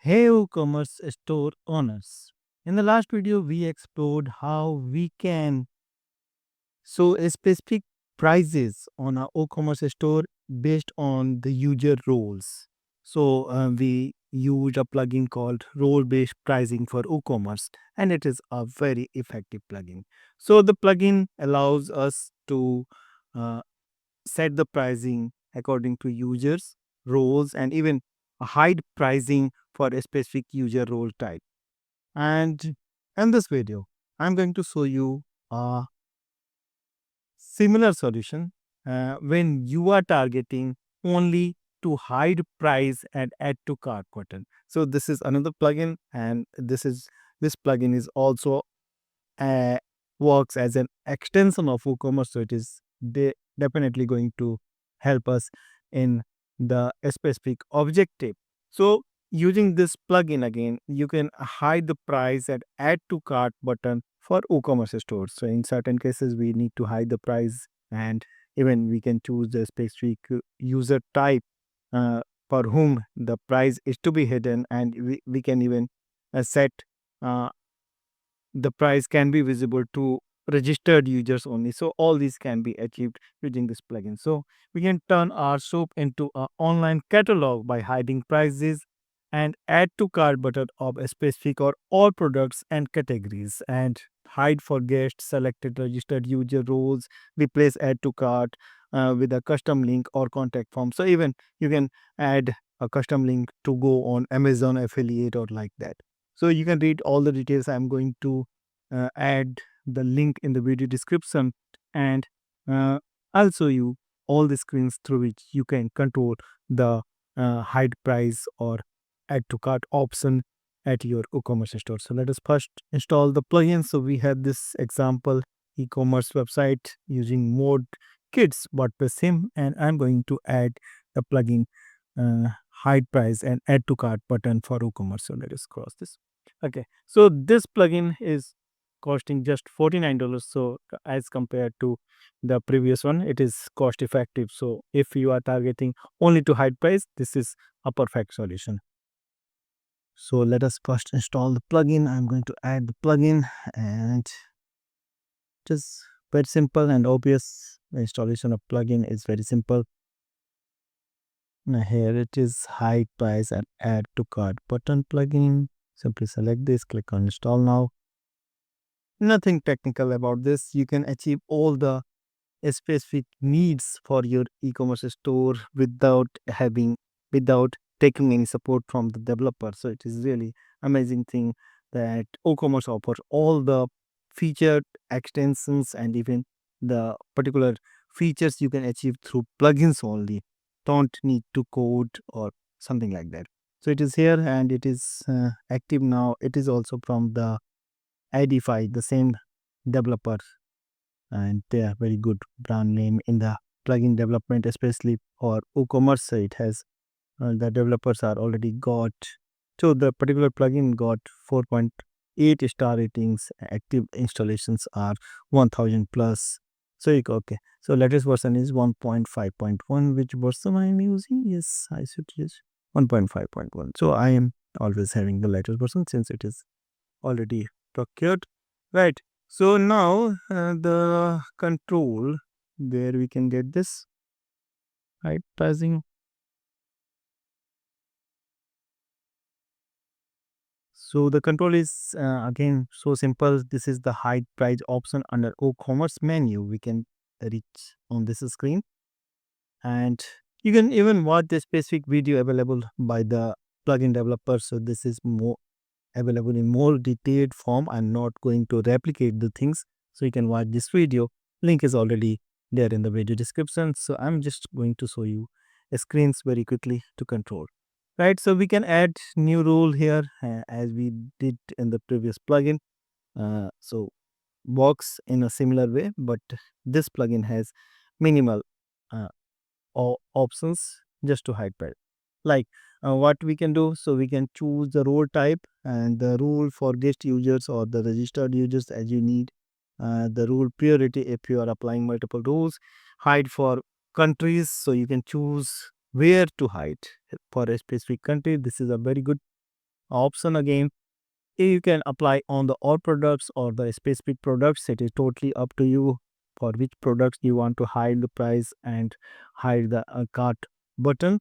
Hey WooCommerce store owners. In the last video, we explored how we can show a specific prices on our WooCommerce store based on the user roles. We used a plugin called role-based pricing for WooCommerce, and it is a very effective plugin. So the plugin allows us to uh, set the pricing according to users, roles, and even hide pricing for a specific user role type. And in this video, I'm going to show you a similar solution when you are targeting only to hide price and add to cart button. So this is another plugin, and this plugin is also uh, works as an extension of WooCommerce. So it is definitely going to help us in the specific objective. So using this plugin again, you can hide the price and add to cart button for WooCommerce stores. So in certain cases, we need to hide the price, and even we can choose the specific user type uh, for whom the price is to be hidden, and we can even set uh, the price can be visible to registered users only. So all these can be achieved using this plugin. So we can turn our shop into an online catalog by hiding prices and add to cart button of a specific or all products and categories, and hide for guests selected registered user roles, replace add to cart with a custom link or contact form. So even you can add a custom link to go on Amazon affiliate or like that. So you can read all the details. I'm going to add the link in the video description, and I'll show you all the screens through which you can control the hide price or add to cart option at your e-commerce store. So let us first install the plugin. So we have this example e-commerce website using Mode Kids WordPress theme, and I'm going to add the plugin hide price and add to cart button for WooCommerce. So let us cross this. Okay, so this plugin is costing just $49. So as compared to the previous one, it is cost effective. So if you are targeting only to hide price, this is a perfect solution. So let us first install the plugin. I'm going to add the plugin, and just very simple and obvious. The installation of plugin is very simple. Now here it is, hide price and add to cart button plugin. Simply select this, click on install now. Nothing technical about this. You can achieve all the specific needs for your e-commerce store without taking any support from the developer. So it is really amazing thing that WooCommerce offers all the featured extensions and even the particular features you can achieve through plugins only. Don't need to code or something like that. So it is here, and it is active now. It is also from the Edify, the same developer, and they are very good brand name in the plugin development, especially for WooCommerce. So it has the developers are already got. So the particular plugin got 4.8 star ratings. Active installations are 1000 plus. So okay. So latest version is 1.5.1. Which version I am using? Yes, I should use 1.5.1. So I am always having the latest version since it is already procured, right? So now the control where we can get this hide pricing. So the control is again so simple. This is the hide price option under WooCommerce menu. We can reach on this screen, and you can even watch the specific video available by the plugin developer. So this is more available in more detailed form. I'm not going to replicate the things, so you can watch this video. Link is already there in the video description. So I'm just going to show you screens very quickly to control, right? So we can add new rule here as we did in the previous plugin. So works in a similar way, but this plugin has minimal uh, options just to hide price. Like what we can do, so we can choose the role type and the rule for guest users or the registered users as you need. The rule priority if you are applying multiple rules. Hide for countries, so you can choose where to hide for a specific country. This is a very good option again. You can apply on the all products or the specific products. It is totally up to you for which products you want to hide the price and hide the cart button.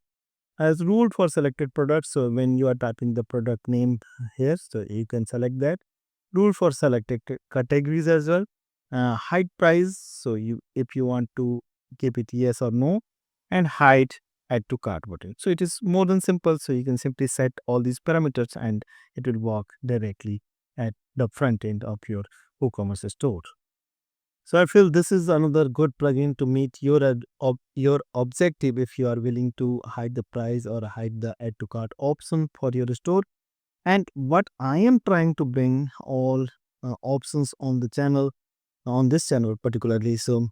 As rule for selected products, so when you are typing the product name here, so you can select that. Rule for selected categories as well. Hide price, so you if you want to keep it yes or no, and hide add to cart button. So it is more than simple. So you can simply set all these parameters and it will work directly at the front end of your WooCommerce store. So I feel this is another good plugin to meet your objective if you are willing to hide the price or hide the add to cart option for your store. And what I am trying to bring all options on the channel, on this channel particularly. So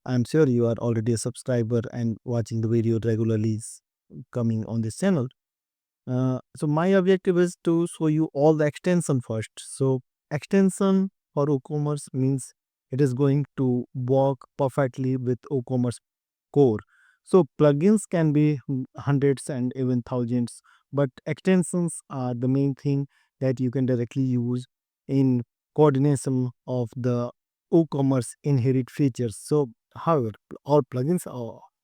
I'm sure you are already a subscriber and watching the video regularly coming on this channel. So my objective is to show you all the extension first. So extension for WooCommerce means it is going to work perfectly with WooCommerce core. So plugins can be hundreds and even thousands, but extensions are the main thing that you can directly use in coordination of the WooCommerce inherent features. So however, all plugins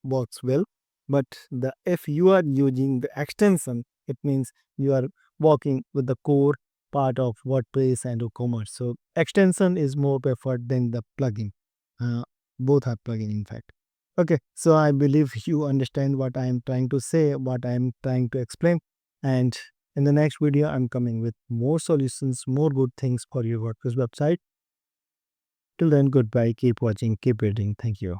works well, but the if you are using the extension, it means you are working with the core part of WordPress and WooCommerce. So extension is more preferred than the plugin. Uh, Both are plugin in fact. Okay, so I believe you understand what I am trying to say, what I am trying to explain. And in the next video, I'm coming with more solutions, more good things for your WordPress website. Till then, goodbye. Keep watching, keep reading. Thank you.